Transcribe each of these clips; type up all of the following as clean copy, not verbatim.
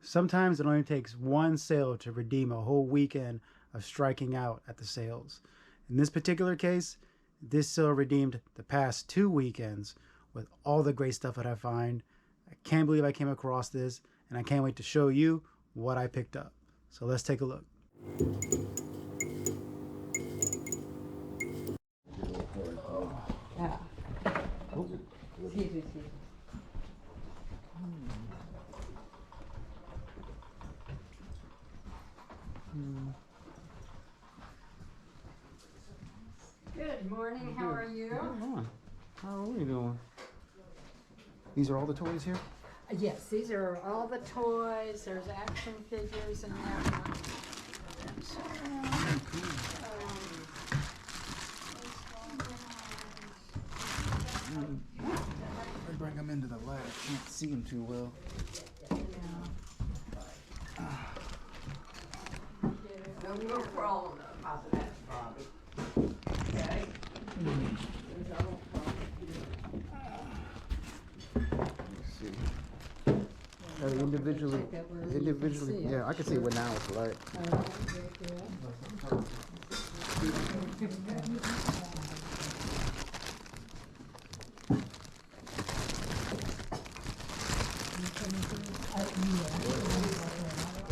Sometimes it only takes one sale to redeem a whole weekend of striking out at the sales. In this particular case, this sale redeemed the past 2 weekends with all the great stuff that I find. I can't believe I came across this, and I can't wait to show you what I picked up. So let's take a look. Yeah. Excuse me. Good morning. How are you? How are we doing? These are all the toys here? Yes, these are all the toys. There's action figures in there. I bring them into the light. I can't see them too well. No problem about that, Bobby. Okay. Let's see. Individually, yeah, I can see what now it's like.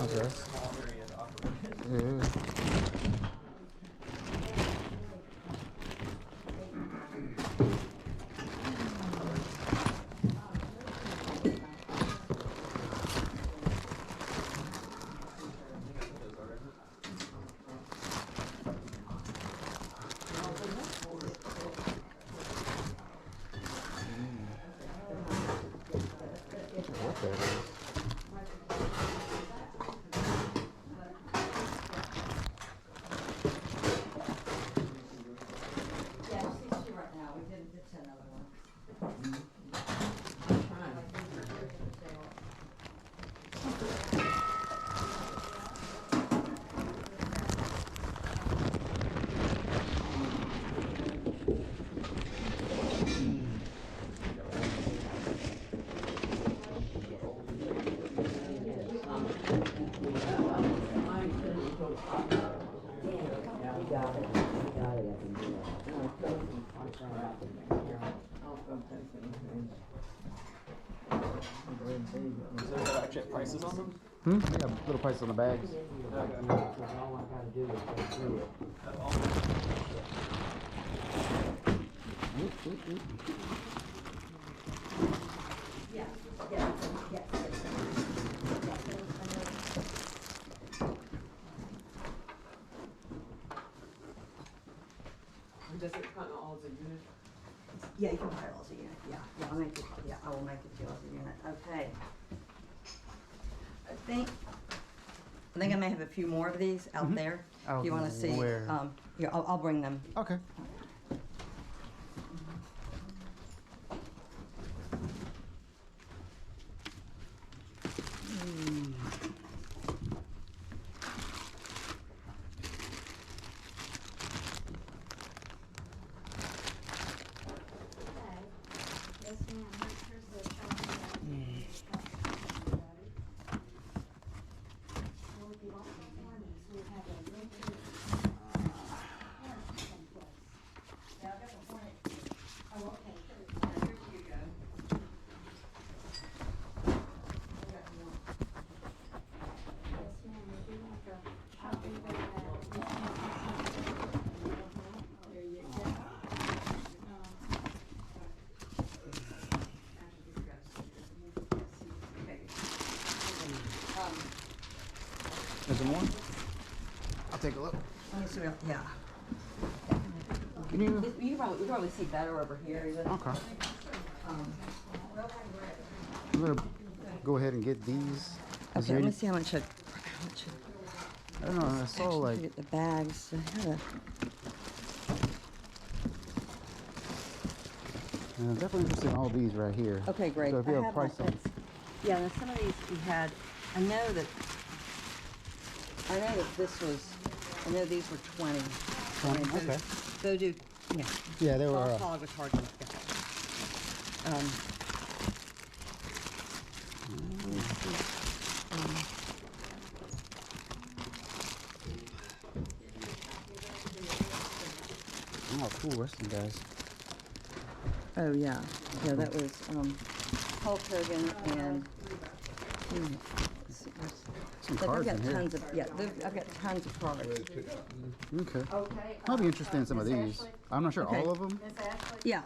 Okay. Yeah. What that is? Is there actually prices on them? They got little prices on the bags. Does it come all as a unit? Yeah, you can buy it as a unit. Yeah, I'll make it. Yeah, I will make it to you as a unit. Okay. I think I may have a few more of these out there. If you want to see, Where? yeah, I'll bring them. Okay. Is there more? I'll take a look. Let me see. Yeah. Can you? You can probably see better over here. Even. Okay. I'm gonna go ahead and get these. Okay, let me see how much. I don't know. I saw like. Get the bags. I'm definitely interested in all these right here. Okay, great. So if you I have price on. Yeah, now some of these we had. I know that this was. I know these were 20. 20, okay. Go do. Yeah. Yeah, they were. All solid with Target. Oh, cool wrestling guys. Oh yeah, yeah. That was Hulk Hogan and. Some Like, cards I've in got here. tons of I've got tons of cards. Okay. Okay. I'll be interested in some of these. I'm not sure Okay. all of them. Yeah.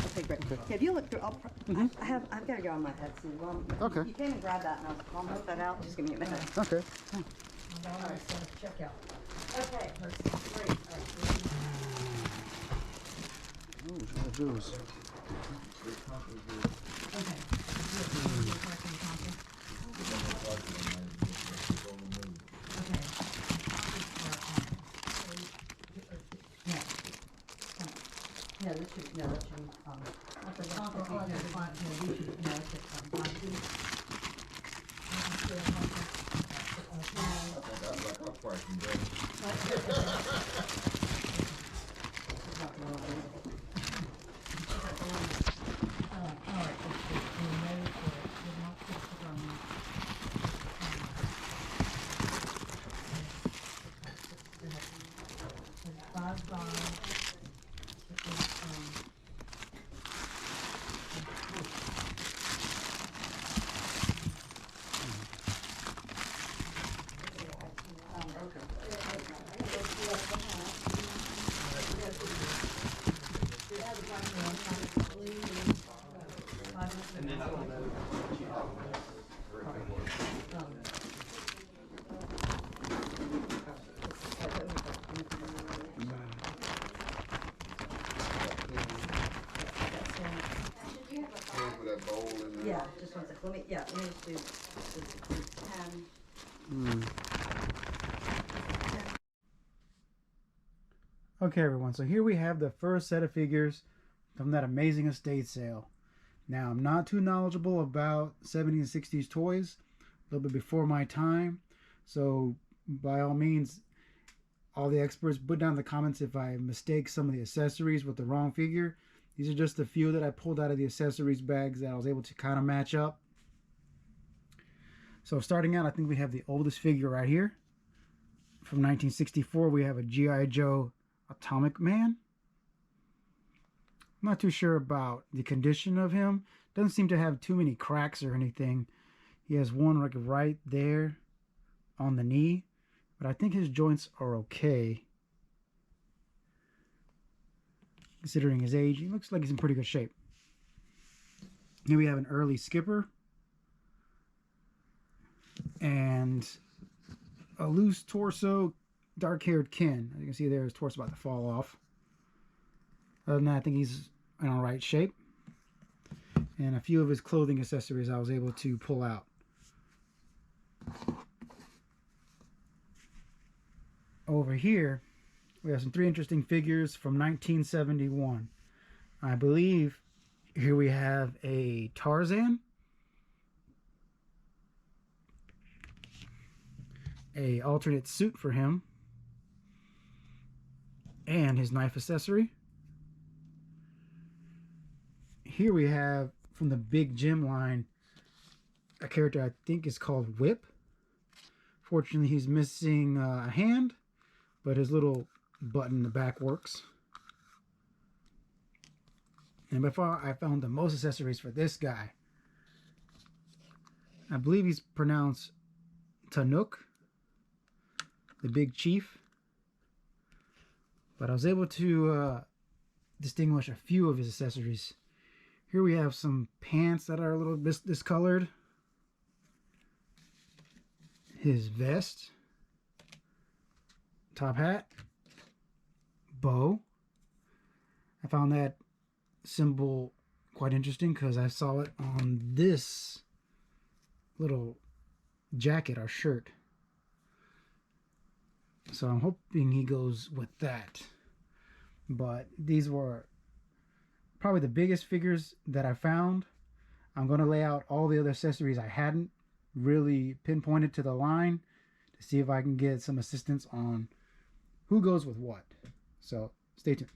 Okay, great. Okay, if you look through, I've got to go on my Etsy. Well, Okay. You came and grab that, and I'll put that out. Just give me a minute. Okay. Check out. Okay. Great. Oh, Jules. No, this should, no, that shouldn't, that's a no, we should, no, that's it, Yeah, just one second. Let me just do this 10. Okay, everyone, so here we have the first set of figures from that amazing estate sale. Now, I'm not too knowledgeable about 70s and 60s toys, a little bit before my time, so by all means, all the experts, put down in the comments if I mistake some of the accessories with the wrong figure. These are just a few that I pulled out of the accessories bags that I was able to kind of match up. So starting out, I think we have the oldest figure right here. From 1964, we have a G.I. Joe Atomic Man. I'm not too sure about the condition of him. Doesn't seem to have too many cracks or anything. He has one like right there on the knee, but I think his joints are okay. Considering his age, he looks like he's in pretty good shape. Here we have an early Skipper and a loose torso, dark-haired Ken. As you can see there, his torso about to fall off. Other than that, I think he's in all right shape. And a few of his clothing accessories I was able to pull out. Over here, we have some 3 interesting figures from 1971. I believe here we have a Tarzan, a alternate suit for him, and his knife accessory. Here we have, from the Big Jim line, a character I think is called Whip. Fortunately, he's missing a hand, but his little button in the back works. And by far, I found the most accessories for this guy. I believe he's pronounced Tanuk, the Big Chief. But I was able to distinguish a few of his accessories. Here we have some pants that are a little bit discolored. His vest. Top hat. Bow. I found that symbol quite interesting because I saw it on this little jacket or shirt. So I'm hoping he goes with that. But these were probably the biggest figures that I found. I'm going to lay out all the other accessories I hadn't really pinpointed to the line to see if I can get some assistance on who goes with what. So stay tuned.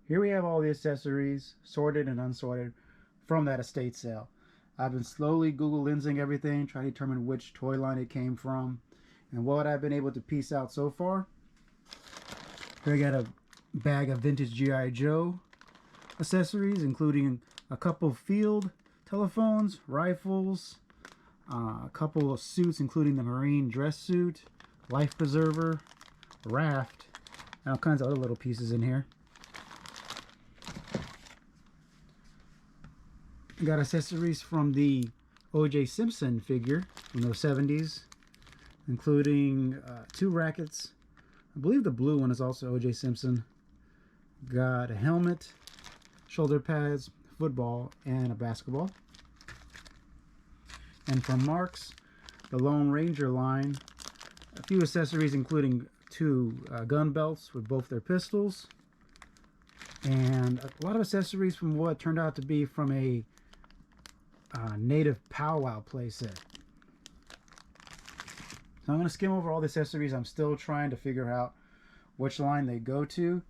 Here we have all the accessories, sorted and unsorted, from that estate sale. I've been slowly Google lensing everything, trying to determine which toy line it came from. And what I've been able to piece out so far, here I got a bag of vintage G.I. Joe accessories, including a couple field telephones, rifles, a couple of suits, including the Marine dress suit, life preserver, raft, and all kinds of other little pieces in here. Got accessories from the O.J. Simpson figure from the 70s, including 2 rackets. I believe the blue one is also O.J. Simpson. Got a helmet, shoulder pads, football, and a basketball. And from Marks, the Lone Ranger line, a few accessories including 2 gun belts with both their pistols, and a lot of accessories from what turned out to be from a native powwow playset. So I'm going to skim over all the accessories. I'm still trying to figure out which line they go to.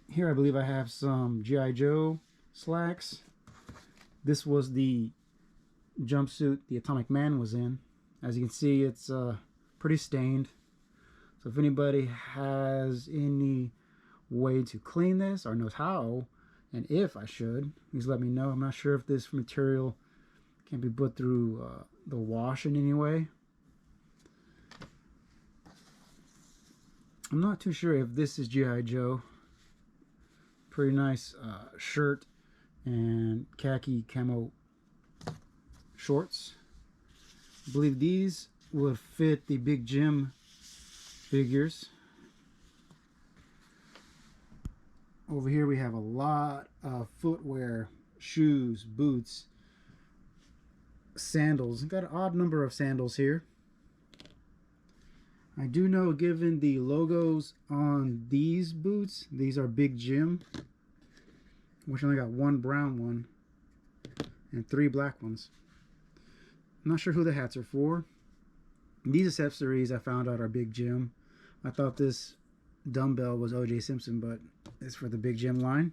Here I believe I have some G.I. Joe slacks. This was the jumpsuit the Atomic Man was in. As you can see, it's pretty stained. So if anybody has any way to clean this or knows how, and if I should, please let me know. I'm not sure if this material can be put through the wash in any way. I'm not too sure if this is G.I. Joe. Pretty nice shirt and khaki camo shorts. I believe these would fit the Big Jim figures. Over here we have a lot of footwear, shoes, boots, sandals. I've got an odd number of sandals here. I do know, given the logos on these boots, these are Big Jim, which only got 1 brown one and 3 black ones. I'm not sure who the hats are for. These accessories I found out are Big Jim. I thought this dumbbell was O.J. Simpson, but it's for the Big Jim line.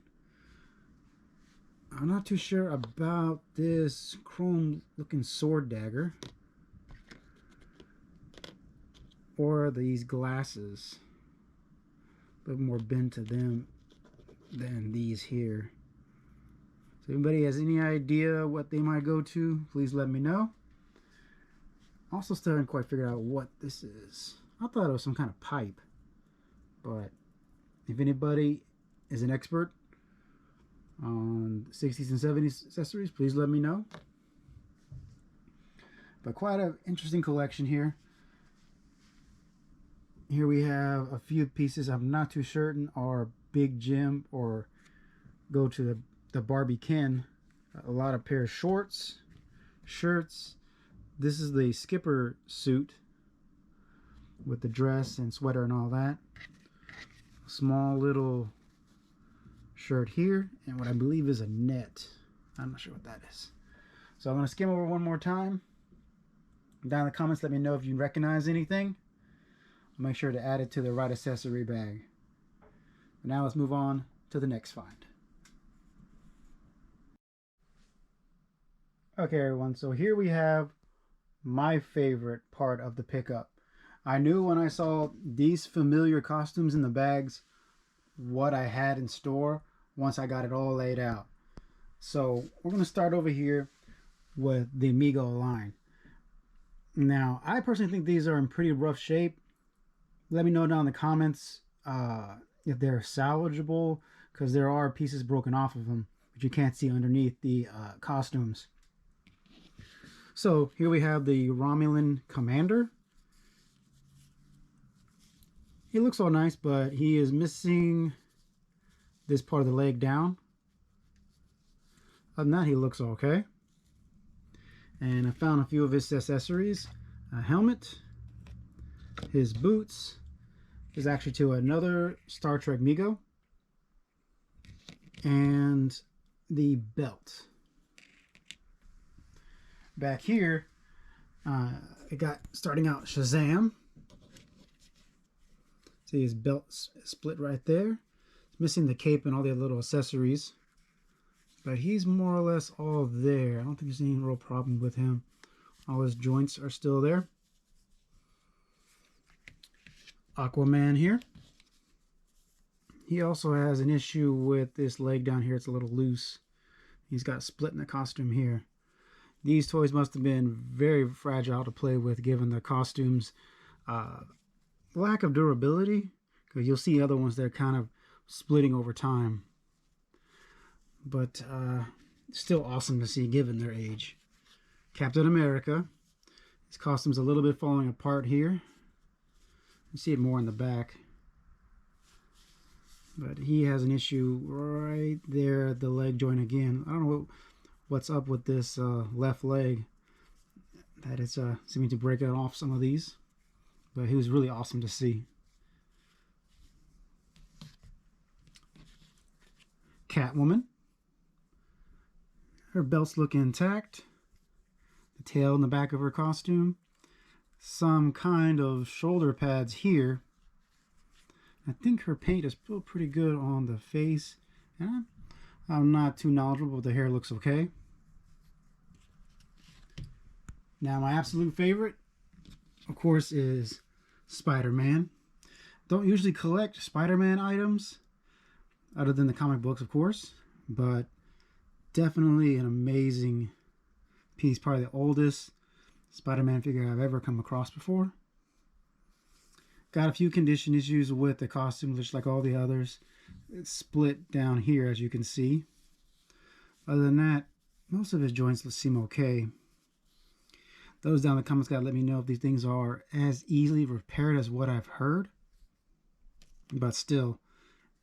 I'm not too sure about this chrome looking sword dagger or these glasses. A little more bent to them than these here. So if anybody has any idea what they might go to, please let me know. Also still haven't quite figured out what this is. I thought it was some kind of pipe, but if anybody is an expert on 60s and 70s accessories, please let me know. But quite an interesting collection here. Here we have a few pieces I'm not too certain are Big Jim or go to the Barbie Ken. A lot of pair of shorts, shirts. This is the skipper suit with the dress and sweater and all that. Small little shirt here and what I believe is a net. I'm not sure what that is. So I'm going to skim over one more time. Down in the comments, let me know if you recognize anything. I'll make sure to add it to the right accessory bag. But now let's move on to the next find. Okay everyone, so here we have my favorite part of the pickup. I knew when I saw these familiar costumes in the bags what I had in store once I got it all laid out. So we're going to start over here with the Amigo line. Now, I personally think these are in pretty rough shape. Let me know down in the comments if they're salvageable, because there are pieces broken off of them, but you can't see underneath the costumes. So here we have the Romulan Commander. He looks all nice, but he is missing this part of the leg down. Other than that, he looks okay. And I found a few of his accessories. A helmet, his boots, is actually to another Star Trek Mego, and the belt. Back here, it got starting out Shazam. See his belt split right there. It's missing the cape and all the little accessories, but he's more or less all there. I don't think there's any real problem with him. All his joints are still there. Aquaman here. He also has an issue with this leg down here. It's a little loose. He's got a split in the costume here. These toys must have been very fragile to play with given the costume's lack of durability. Because you'll see other ones that are kind of splitting over time. But still awesome to see given their age. Captain America. His costume's a little bit falling apart here. You see it more in the back. But he has an issue right there at the leg joint again. I don't know what's up with this left leg. That is seeming to break it off some of these. But he was really awesome to see. Catwoman. Her belts look intact. The tail in the back of her costume. Some kind of shoulder pads here. I think her paint is still pretty good on the face. And I'm not too knowledgeable, but the hair looks okay. Now my absolute favorite, of course, is Spider-Man. Don't usually collect Spider-Man items, other than the comic books, of course. But definitely an amazing piece. Probably the oldest Spider-Man figure I've ever come across before. Got a few condition issues with the costume, just like all the others. It's split down here, as you can see. Other than that, most of his joints seem okay. Those down in the comments gotta let me know if these things are as easily repaired as what I've heard. But still,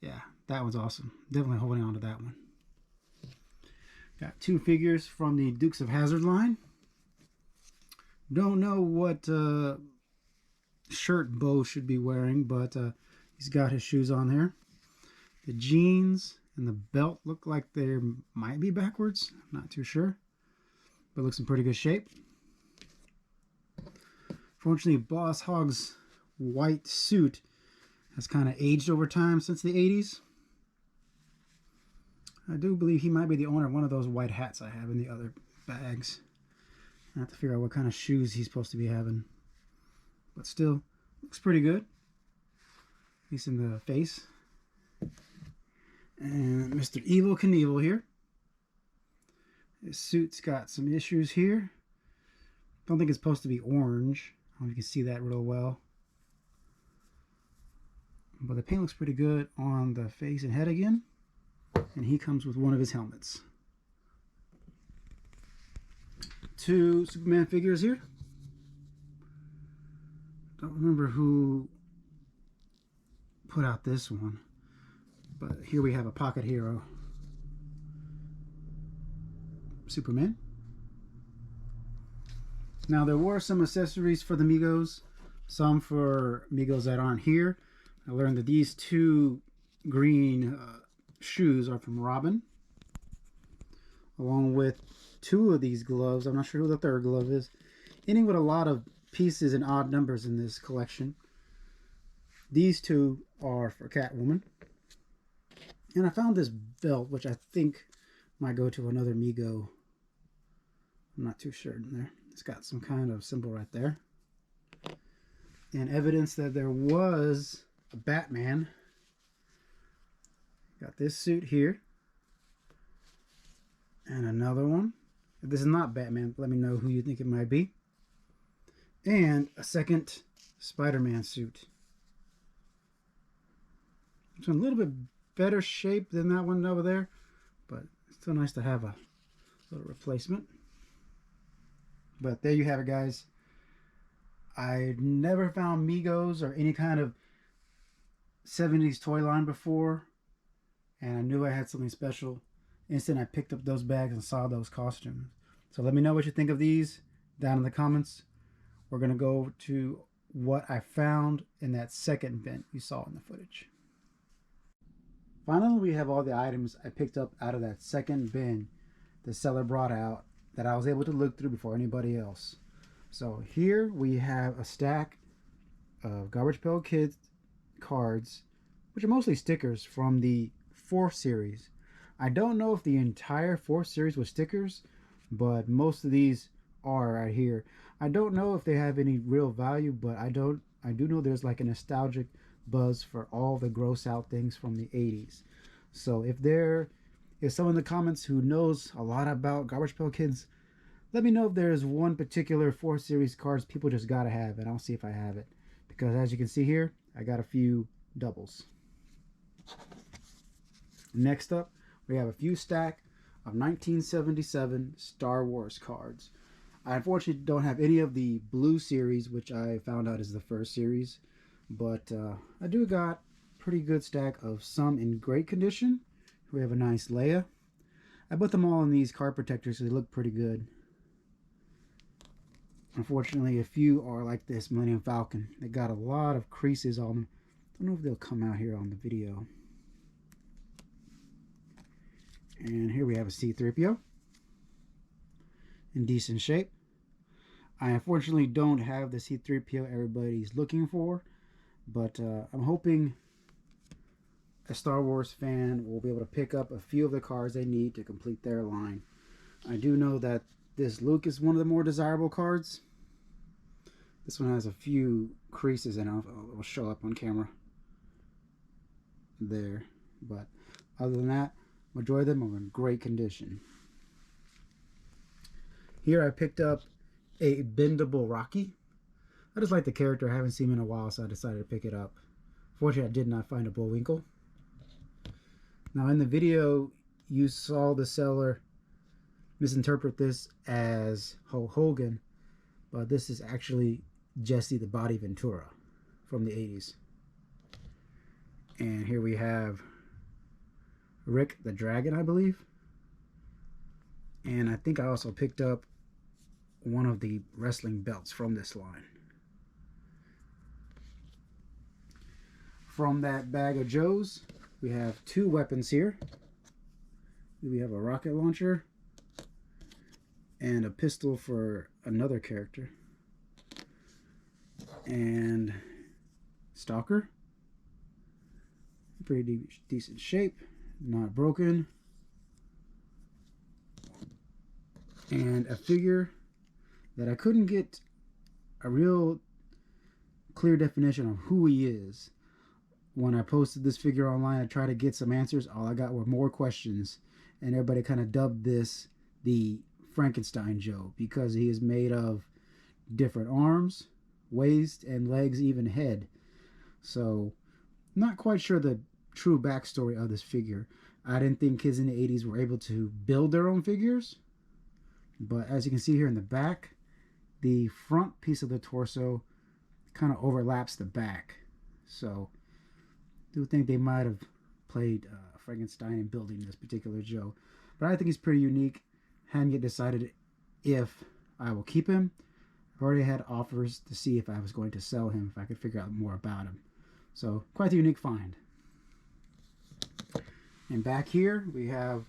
yeah, that one's awesome. Definitely holding on to that one. Got two figures from the Dukes of Hazzard line. Don't know what shirt Bo should be wearing, but he's got his shoes on there. The jeans and the belt look like they might be backwards. I'm not too sure, but looks in pretty good shape. Fortunately, Boss Hogg's white suit has kind of aged over time since the 80s. I do believe he might be the owner of one of those white hats I have in the other bags. I have to figure out what kind of shoes he's supposed to be having. But still, looks pretty good. At least in the face. And Mr. Evel Knievel here. His suit's got some issues here. Don't think it's supposed to be orange. I don't know if you can see that real well. But the paint looks pretty good on the face and head again. And he comes with one of his helmets. Two Superman figures here. Don't remember who put out this one, but here we have a pocket hero Superman. Now there were some accessories for the Migos, some for Migos that aren't here. I learned that these two green shoes are from Robin, along with two of these gloves. I'm not sure who the third glove is. Ending with a lot of pieces and odd numbers in this collection. These two are for Catwoman. And I found this belt, which I think might go to another Migo. I'm not too sure in there. It's got some kind of symbol right there. And evidence that there was a Batman. Got this suit here. And another one. If this is not Batman, let me know who you think it might be. And a second Spider-Man suit. It's in a little bit better shape than that one over there, but it's still nice to have a little replacement. But there you have it, guys. I never found Migos or any kind of 70s toy line before, and I knew I had something special. Instant I picked up those bags and saw those costumes. So let me know what you think of these down in the comments. We're going to go to what I found in that second bin you saw in the footage. Finally, we have all the items I picked up out of that second bin the seller brought out that I was able to look through before anybody else. So here we have a stack of Garbage Pail Kids cards, which are mostly stickers from the 4th series. I don't know if the entire 4th series was stickers, but most of these are right here. I don't know if they have any real value, but I don't I do know there's like a nostalgic buzz for all the gross out things from the 80s. So if there is someone in the comments who knows a lot about Garbage Pail Kids, let me know if there's one particular 4 series cards people just gotta have, and I'll see if I have it. Because as you can see here, I got a few doubles. Next up, we have a few stack of 1977 Star Wars cards. I unfortunately don't have any of the blue series, which I found out is the first series, but I do got pretty good stack of some in great condition. We have a nice Leia. I put them all in these card protectors so they look pretty good. Unfortunately, a few are like this Millennium Falcon. They got a lot of creases on them. I don't know if they'll come out here on the video. And here we have a C-3PO in decent shape. I unfortunately don't have the C-3PO everybody's looking for, but I'm hoping a Star Wars fan will be able to pick up a few of the cards they need to complete their line. I do know that this Luke is one of the more desirable cards. This one has a few creases in it. It'll show up on camera there, but other than that, majority of them are in great condition. Here I picked up a bendable Rocky. I just like the character. I haven't seen him in a while, so I decided to pick it up. Fortunately, I did not find a Bullwinkle. Now in the video, you saw the seller misinterpret this as Hulk Hogan, but this is actually Jesse the Body Ventura from the 80s. And here we have Rick the Dragon, I believe. And I think I also picked up one of the wrestling belts from this line. From that bag of Joes, we have 2 weapons here. We have a rocket launcher and a pistol for another character. And Stalker. Pretty decent shape, not broken. And a figure that I couldn't get a real clear definition of who he is. When I posted this figure online, I tried to get some answers. All I got were more questions, and everybody kind of dubbed this the Frankenstein Joe because he is made of different arms, waist, and legs, even head. So not quite sure the true backstory of this figure. I didn't think kids in the 80s were able to build their own figures, but as you can see here in the back, the front piece of the torso kind of overlaps the back. So I do think they might have played Frankenstein in building this particular Joe. But I think he's pretty unique. Hadn't yet decided if I will keep him. I've already had offers to see if I was going to sell him, if I could figure out more about him. So quite a unique find. And back here we have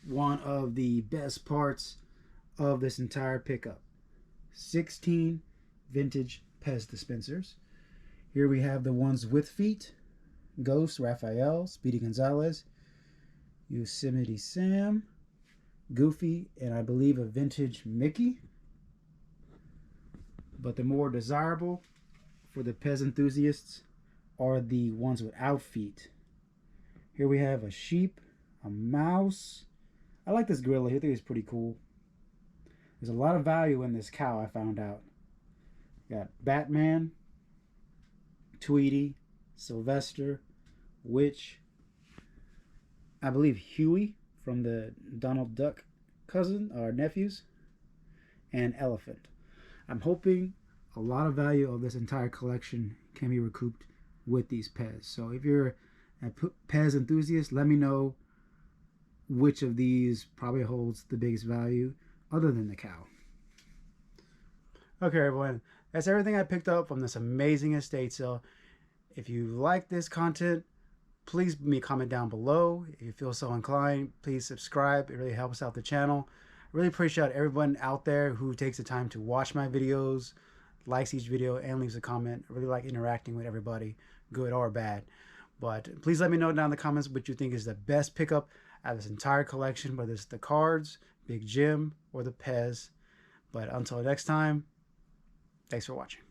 one of the best parts of this entire pickup. 16 vintage Pez dispensers. Here we have the ones with feet. Ghost, Raphael, Speedy Gonzalez, Yosemite Sam, Goofy, and I believe a vintage Mickey. But the more desirable for the Pez enthusiasts are the ones without feet. Here we have a sheep, a mouse. I like this gorilla. I think it's pretty cool. There's a lot of value in this cow, I found out. Got Batman, Tweety, Sylvester, Witch, I believe Huey from the Donald Duck cousin or nephews, and Elephant. I'm hoping a lot of value of this entire collection can be recouped with these Pez. So if you're a Pez enthusiast, let me know which of these probably holds the biggest value other than the cow. Okay, everyone, that's everything I picked up from this amazing estate sale. If you like this content, please leave me a comment down below. If you feel so inclined, please subscribe. It really helps out the channel. I really appreciate everyone out there who takes the time to watch my videos, likes each video, and leaves a comment. I really like interacting with everybody, good or bad. But please let me know down in the comments what you think is the best pickup out of this entire collection, whether it's the cards, Big Jim, or the Pez. But until next time, thanks for watching.